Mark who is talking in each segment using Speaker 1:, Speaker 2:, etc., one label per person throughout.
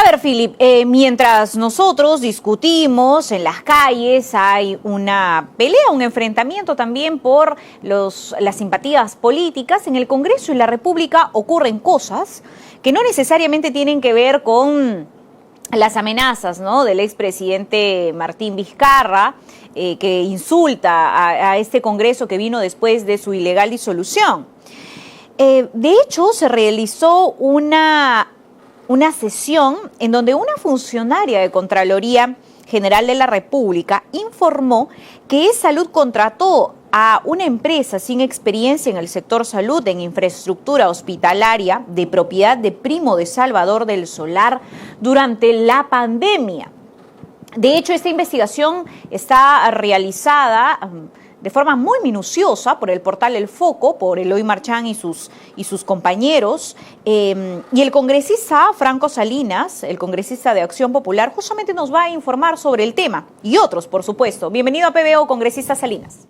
Speaker 1: A ver, Philip, mientras nosotros discutimos en las calles, hay una pelea, un enfrentamiento también por las simpatías políticas. En el Congreso y la República ocurren cosas que no necesariamente tienen que ver con las amenazas, ¿no?, del expresidente Martín Vizcarra, que insulta a este Congreso que vino después de su ilegal disolución. De hecho, se realizó una sesión en donde una funcionaria de Contraloría General de la República informó que E-Salud contrató a una empresa sin experiencia en el sector salud, en infraestructura hospitalaria, de propiedad de primo de Salvador del Solar, durante la pandemia. De hecho, esta investigación está realizada de forma muy minuciosa por el portal El Foco, por Eloy Marchán y sus compañeros, y el congresista Franco Salinas, el congresista de Acción Popular, justamente nos va a informar sobre el tema, y otros, por supuesto. Bienvenido a PBO, congresista Salinas.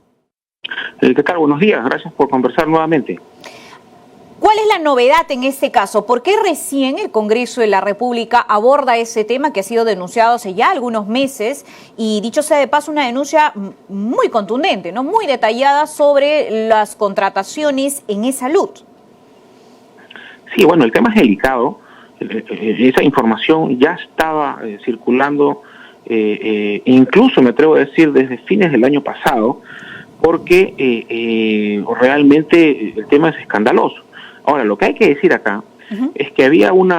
Speaker 2: ¿Qué tal? Buenos días, gracias por conversar nuevamente.
Speaker 1: ¿Cuál es la novedad en este caso? ¿Por qué recién el Congreso de la República aborda ese tema que ha sido denunciado hace ya algunos meses? Y dicho sea de paso, una denuncia muy contundente, ¿no?, muy detallada sobre las contrataciones en E-Salud.
Speaker 2: Sí, bueno, el tema es delicado. Esa información ya estaba circulando, incluso me atrevo a decir desde fines del año pasado, porque realmente el tema es escandaloso. Ahora, lo que hay que decir acá es que había un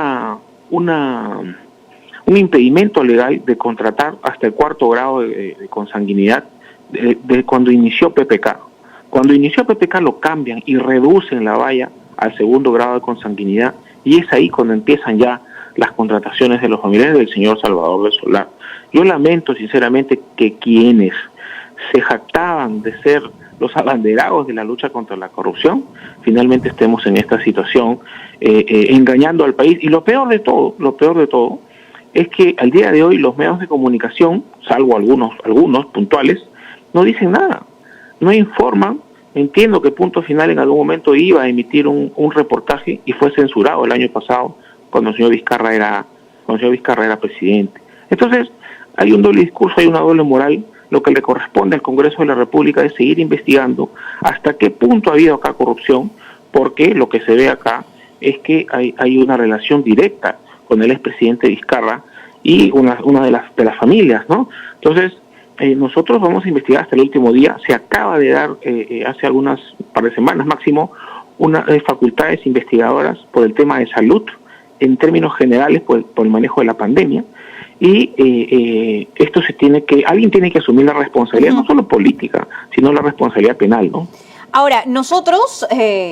Speaker 2: impedimento legal de contratar hasta el 4º grado de consanguinidad de cuando inició PPK. Cuando inició PPK lo cambian y reducen la valla al 2º grado de consanguinidad, y es ahí cuando empiezan ya las contrataciones de los familiares del señor Salvador del Solar. Yo lamento sinceramente que quienes se jactaban de ser los abanderados de la lucha contra la corrupción, finalmente estemos en esta situación, engañando al país. Y lo peor de todo, es que al día de hoy los medios de comunicación, salvo algunos puntuales, no dicen nada, no informan. Entiendo que Punto Final en algún momento iba a emitir un reportaje y fue censurado el año pasado cuando el señor Vizcarra era presidente. Entonces, hay un doble discurso, hay una doble moral. Lo que le corresponde al Congreso de la República es seguir investigando hasta qué punto ha habido acá corrupción, porque lo que se ve acá es que hay una relación directa con el expresidente Vizcarra y una de las familias, ¿no? Entonces, nosotros vamos a investigar hasta el último día. Se acaba de dar, hace algunas par de semanas máximo, unas facultades investigadoras por el tema de salud, en términos generales por el manejo de la pandemia. Y esto alguien tiene que asumir la responsabilidad, no solo política, sino la responsabilidad penal, ¿no?
Speaker 1: Ahora, nosotros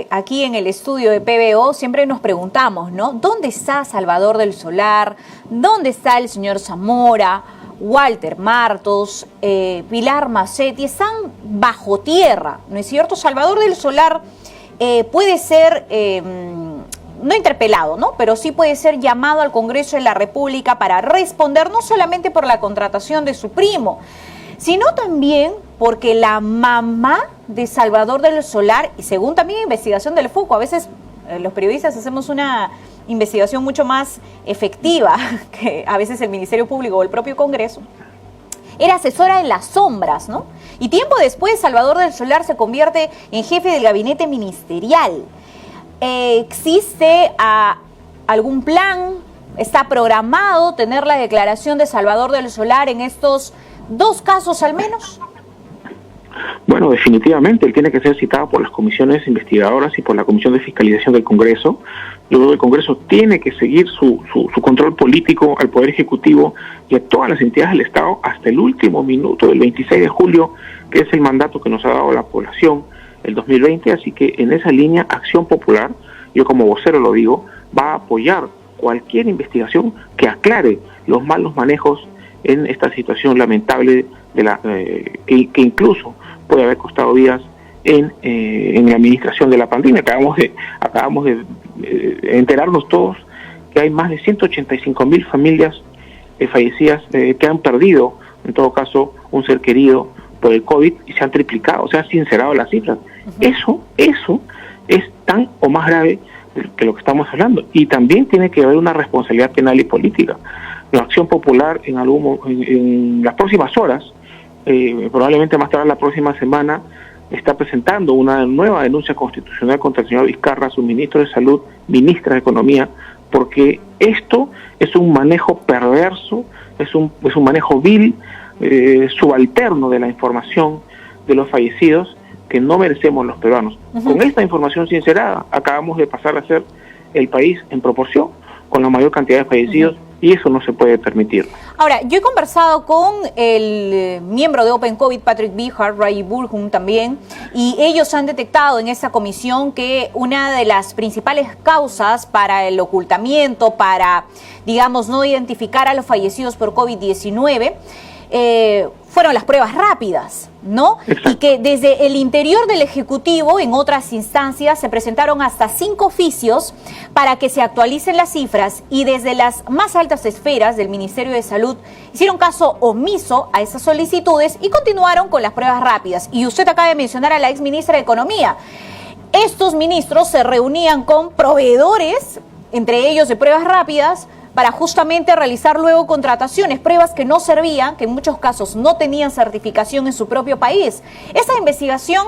Speaker 1: aquí en el estudio de PBO siempre nos preguntamos, ¿no?, ¿dónde está Salvador del Solar? ¿Dónde está el señor Zamora, Walter Martos, Pilar Macetti? Están bajo tierra, ¿no es cierto? Salvador del Solar puede ser no interpelado, ¿no?, pero sí puede ser llamado al Congreso de la República para responder no solamente por la contratación de su primo, sino también porque la mamá de Salvador del Solar, y según también investigación del Foco, a veces los periodistas hacemos una investigación mucho más efectiva que a veces el Ministerio Público o el propio Congreso, era asesora en las sombras, ¿no? Y tiempo después Salvador del Solar se convierte en jefe del gabinete ministerial. ¿Existe algún plan? ¿Está programado tener la declaración de Salvador del Solar en estos 2 casos al menos?
Speaker 2: Bueno, definitivamente él tiene que ser citado por las comisiones investigadoras y por la Comisión de Fiscalización del Congreso. Luego el Congreso tiene que seguir su control político al Poder Ejecutivo y a todas las entidades del Estado hasta el último minuto del 26 de julio, que es el mandato que nos ha dado la población el 2020, así que en esa línea Acción Popular, yo como vocero lo digo, va a apoyar cualquier investigación que aclare los malos manejos en esta situación lamentable que incluso puede haber costado vidas en la administración de la pandemia. Acabamos de enterarnos todos que hay más de 185,000 familias fallecidas que han perdido, en todo caso, un ser querido por el COVID y se han triplicado, se han sincerado las cifras. Eso es tan o más grave que lo que estamos hablando. Y también tiene que haber una responsabilidad penal y política. La Acción Popular en las próximas horas, probablemente más tarde la próxima semana, está presentando una nueva denuncia constitucional contra el señor Vizcarra, su ministro de Salud, ministra de Economía, porque esto es un manejo perverso, es un manejo vil, subalterno de la información de los fallecidos que no merecemos los peruanos. Con esta información sincerada acabamos de pasar a ser el país en proporción con la mayor cantidad de fallecidos y eso no se puede permitir.
Speaker 1: Ahora, yo he conversado con el miembro de Open COVID, Patrick Bihar, Ray Burgum también, y ellos han detectado en esta comisión que una de las principales causas para el ocultamiento, para, digamos, no identificar a los fallecidos por COVID-19, fueron las pruebas rápidas, ¿no? Exacto. Y que desde el interior del Ejecutivo, en otras instancias, se presentaron hasta 5 oficios para que se actualicen las cifras y desde las más altas esferas del Ministerio de Salud hicieron caso omiso a esas solicitudes y continuaron con las pruebas rápidas. Y usted acaba de mencionar a la ex ministra de Economía. Estos ministros se reunían con proveedores, entre ellos de pruebas rápidas, para justamente realizar luego contrataciones, pruebas que no servían, que en muchos casos no tenían certificación en su propio país. Esa investigación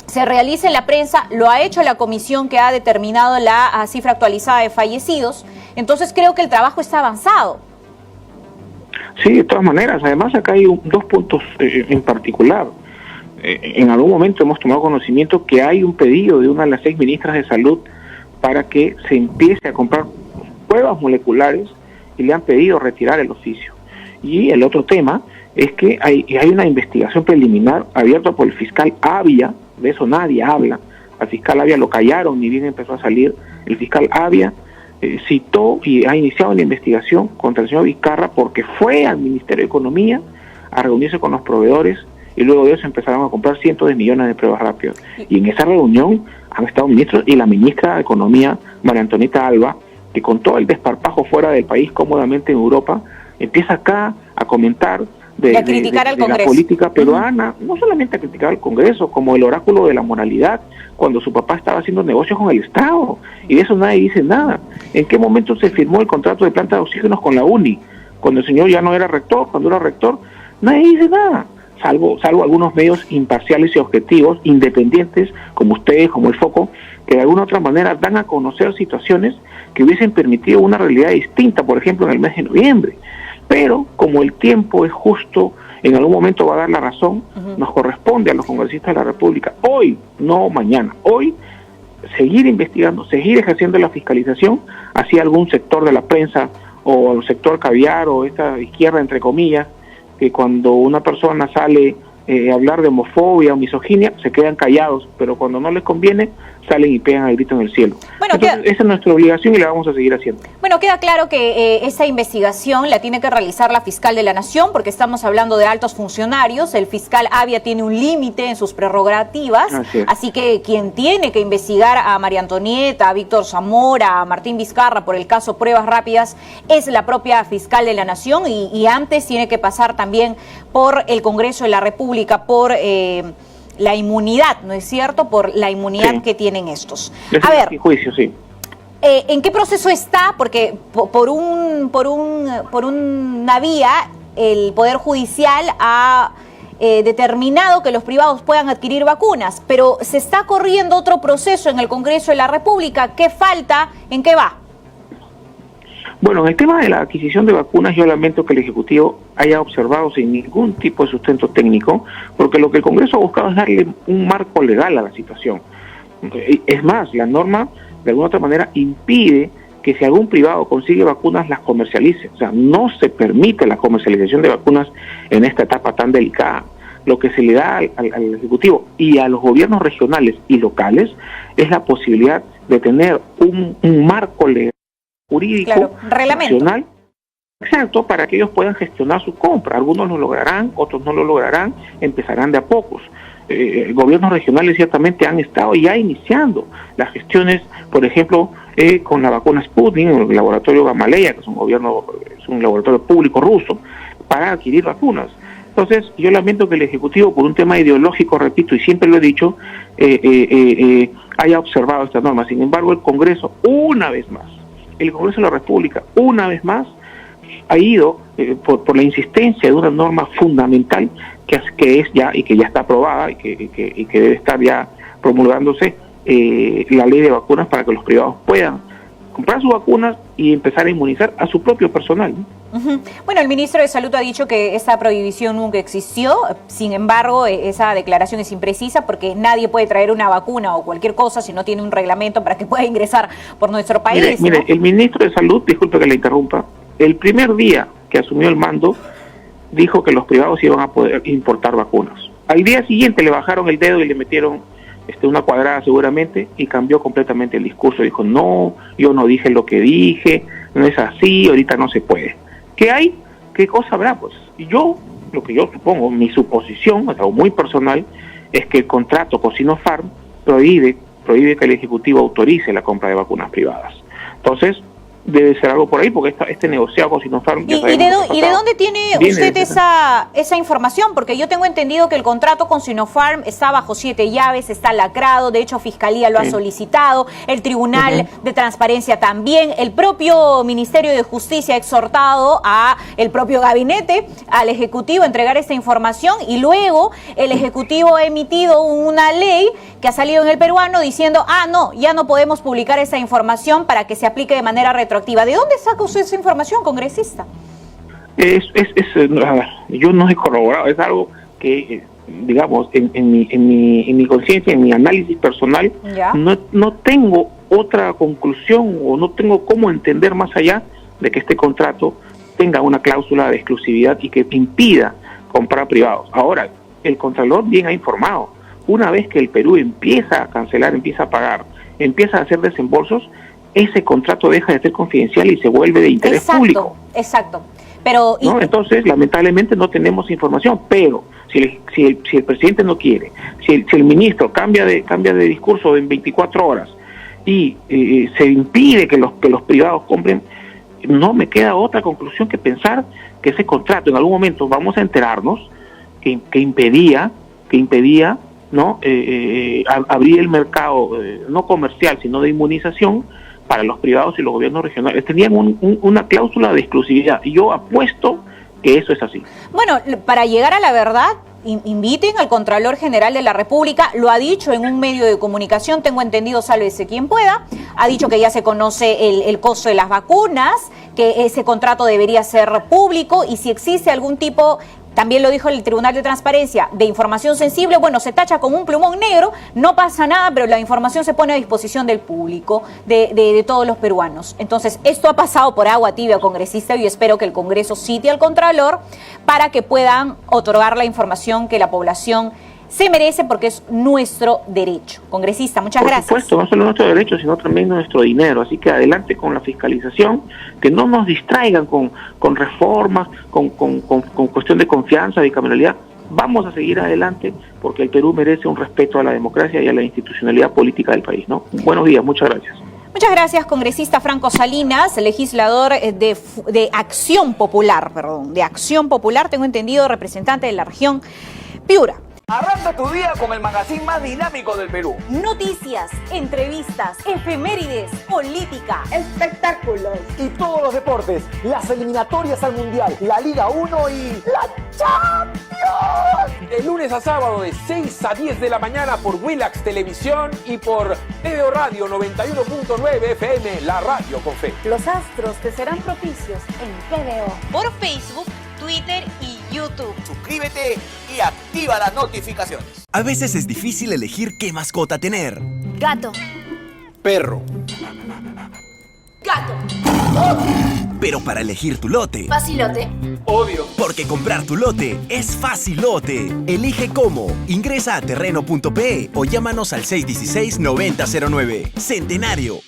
Speaker 1: se realiza en la prensa, lo ha hecho la comisión que ha determinado la cifra actualizada de fallecidos, entonces creo que el trabajo está avanzado.
Speaker 2: Sí, de todas maneras, además acá hay 2 puntos en particular. En algún momento hemos tomado conocimiento que hay un pedido de una de las 6 ministras de Salud para que se empiece a comprar pruebas moleculares y le han pedido retirar el oficio. Y el otro tema es que hay una investigación preliminar abierta por el fiscal Avia, de eso nadie habla. Al fiscal Avia lo callaron, ni bien empezó a salir. El fiscal Avia citó y ha iniciado una investigación contra el señor Vizcarra porque fue al Ministerio de Economía a reunirse con los proveedores y luego de eso empezaron a comprar cientos de millones de pruebas rápidas. Y en esa reunión han estado ministros y la ministra de Economía, María Antonieta Alba, que con todo el desparpajo fuera del país, cómodamente en Europa, empieza acá a comentar de la política peruana, no solamente a criticar al Congreso, como el oráculo de la moralidad, cuando su papá estaba haciendo negocios con el Estado, y de eso nadie dice nada. ¿En qué momento se firmó el contrato de planta de oxígenos con la UNI? Cuando el señor ya no era rector, cuando era rector, nadie dice nada, salvo algunos medios imparciales y objetivos, independientes, como ustedes, como el Foco, que de alguna otra manera dan a conocer situaciones que hubiesen permitido una realidad distinta, por ejemplo, en el mes de noviembre. Pero como el tiempo es justo, en algún momento va a dar la razón, nos corresponde a los congresistas de la República, hoy, no mañana, hoy, seguir investigando, seguir ejerciendo la fiscalización hacia algún sector de la prensa o el sector caviar o esta izquierda, entre comillas, que cuando una persona sale a hablar de homofobia o misoginia, se quedan callados, pero cuando no les conviene, salen y pegan el grito en el cielo. Bueno, entonces, esa es nuestra obligación y la vamos a seguir haciendo.
Speaker 1: Bueno, queda claro que esa investigación la tiene que realizar la fiscal de la Nación, porque estamos hablando de altos funcionarios. El fiscal Avia tiene un límite en sus prerrogativas, así que quien tiene que investigar a María Antonieta, a Víctor Zamora, a Martín Vizcarra por el caso Pruebas Rápidas es la propia fiscal de la Nación y antes tiene que pasar también por el Congreso de la República, por la inmunidad, ¿no es cierto? Por la inmunidad que tienen estos.
Speaker 2: A ver, juicio, sí.
Speaker 1: ¿En qué proceso está? Porque por una vía el Poder Judicial ha determinado que los privados puedan adquirir vacunas, pero se está corriendo otro proceso en el Congreso de la República. ¿Qué falta? ¿En qué va?
Speaker 2: Bueno, en el tema de la adquisición de vacunas, yo lamento que el Ejecutivo haya observado sin ningún tipo de sustento técnico, porque lo que el Congreso ha buscado es darle un marco legal a la situación. Es más, la norma, de alguna otra manera, impide que si algún privado consigue vacunas, las comercialice. O sea, no se permite la comercialización de vacunas en esta etapa tan delicada. Lo que se le da al Ejecutivo y a los gobiernos regionales y locales es la posibilidad de tener un marco legal jurídico, nacional, exacto, para que ellos puedan gestionar su compra. Algunos lo lograrán, otros no lo lograrán, empezarán de a pocos. Gobiernos regionales ciertamente han estado ya iniciando las gestiones, por ejemplo, con la vacuna Sputnik, en el laboratorio Gamaleya, que es un laboratorio público ruso, para adquirir vacunas. Entonces, yo lamento que el Ejecutivo, por un tema ideológico, repito, y siempre lo he dicho, haya observado esta norma. Sin embargo, el Congreso, una vez más, el Congreso de la República, una vez más, ha ido por la insistencia de una norma fundamental que es ya, y que ya está aprobada, y que debe estar ya promulgándose, la ley de vacunas para que los privados puedan comprar sus vacunas y empezar a inmunizar a su propio personal, ¿no?
Speaker 1: Bueno, el ministro de Salud ha dicho que esa prohibición nunca existió. Sin embargo, esa declaración es imprecisa porque nadie puede traer una vacuna o cualquier cosa si no tiene un reglamento para que pueda ingresar por nuestro país.
Speaker 2: Mire,
Speaker 1: ¿no?
Speaker 2: El ministro de Salud, disculpe que le interrumpa, el primer día que asumió el mando dijo que los privados iban a poder importar vacunas. Al día siguiente le bajaron el dedo y le metieron una cuadrada seguramente, y cambió completamente el discurso. Dijo, no, yo no dije lo que dije, no es así, ahorita no se puede. ¿Qué hay? ¿Qué cosa habrá? Pues lo que yo supongo, mi suposición, algo muy personal, es que el contrato con Sinopharm prohíbe que el Ejecutivo autorice la compra de vacunas privadas. Entonces, debe ser algo por ahí, porque este negociado con Sinopharm...
Speaker 1: ¿Y de dónde tiene usted esa información? Porque yo tengo entendido que el contrato con Sinopharm está bajo 7 llaves, está lacrado, de hecho Fiscalía lo ha solicitado, el Tribunal de Transparencia también, el propio Ministerio de Justicia ha exhortado a el propio gabinete, al Ejecutivo a entregar esta información, y luego el Ejecutivo ha emitido una ley que ha salido en El Peruano diciendo, no, ya no podemos publicar esa información para que se aplique de manera retroactiva. ¿De dónde saca usted esa información, congresista? Yo no he corroborado, es algo que, digamos, en mi conciencia, en mi análisis personal, no tengo otra conclusión o no tengo cómo entender más allá de que este contrato tenga una cláusula de exclusividad y que impida comprar privados. Ahora, el Contralor bien ha informado. Una vez que el Perú empieza a cancelar, empieza a pagar, empieza a hacer desembolsos, ese contrato deja de ser confidencial y se vuelve de interés público. Exacto. Pero,
Speaker 2: ¿no? Entonces, lamentablemente no tenemos información, pero si el presidente no quiere, si el ministro cambia de discurso en 24 horas y se impide que los privados compren, no me queda otra conclusión que pensar que ese contrato en algún momento vamos a enterarnos que impedía ¿no? Abrir el mercado no comercial sino de inmunización para los privados y los gobiernos regionales. Tenían una cláusula de exclusividad y yo apuesto que eso es así.
Speaker 1: Bueno, para llegar a la verdad, inviten al Contralor General de la República, lo ha dicho en un medio de comunicación, tengo entendido, sálvese quien pueda, ha dicho que ya se conoce el costo de las vacunas, que ese contrato debería ser público y si existe algún tipo... También lo dijo el Tribunal de Transparencia, de información sensible, bueno, se tacha con un plumón negro, no pasa nada, pero la información se pone a disposición del público, de todos los peruanos. Entonces, esto ha pasado por agua tibia, congresista, y yo espero que el Congreso cite al Contralor para que puedan otorgar la información que la población se merece porque es nuestro derecho. Congresista, muchas gracias.
Speaker 2: Por supuesto, no solo nuestro derecho, sino también nuestro dinero. Así que adelante con la fiscalización, que no nos distraigan con reformas, con cuestión de confianza, de bicameralidad. Vamos a seguir adelante porque el Perú merece un respeto a la democracia y a la institucionalidad política del país, ¿no? Buenos días, muchas gracias.
Speaker 1: Muchas gracias, congresista Franco Salinas, legislador de Acción Popular, tengo entendido, representante de la región Piura.
Speaker 3: Arranca tu día con el magazine más dinámico del Perú.
Speaker 1: Noticias, entrevistas, efemérides, política,
Speaker 4: espectáculos y todos los deportes, las eliminatorias al Mundial, la Liga 1 y la Champions.
Speaker 3: De lunes a sábado de 6 a 10 de la mañana por Willax Televisión y por TVO Radio 91.9 FM, la radio con fe.
Speaker 5: Los astros te serán propicios en TVO.
Speaker 1: Por Facebook, Twitter y YouTube.
Speaker 3: Suscríbete y activa las notificaciones.
Speaker 6: A veces es difícil elegir qué mascota tener.
Speaker 5: Gato.
Speaker 3: Perro.
Speaker 5: Gato.
Speaker 6: Pero para elegir tu lote...
Speaker 5: Facilote.
Speaker 3: Obvio.
Speaker 6: Porque comprar tu lote es facilote. Elige cómo. Ingresa a terreno.pe o llámanos al 616-9009. Centenario.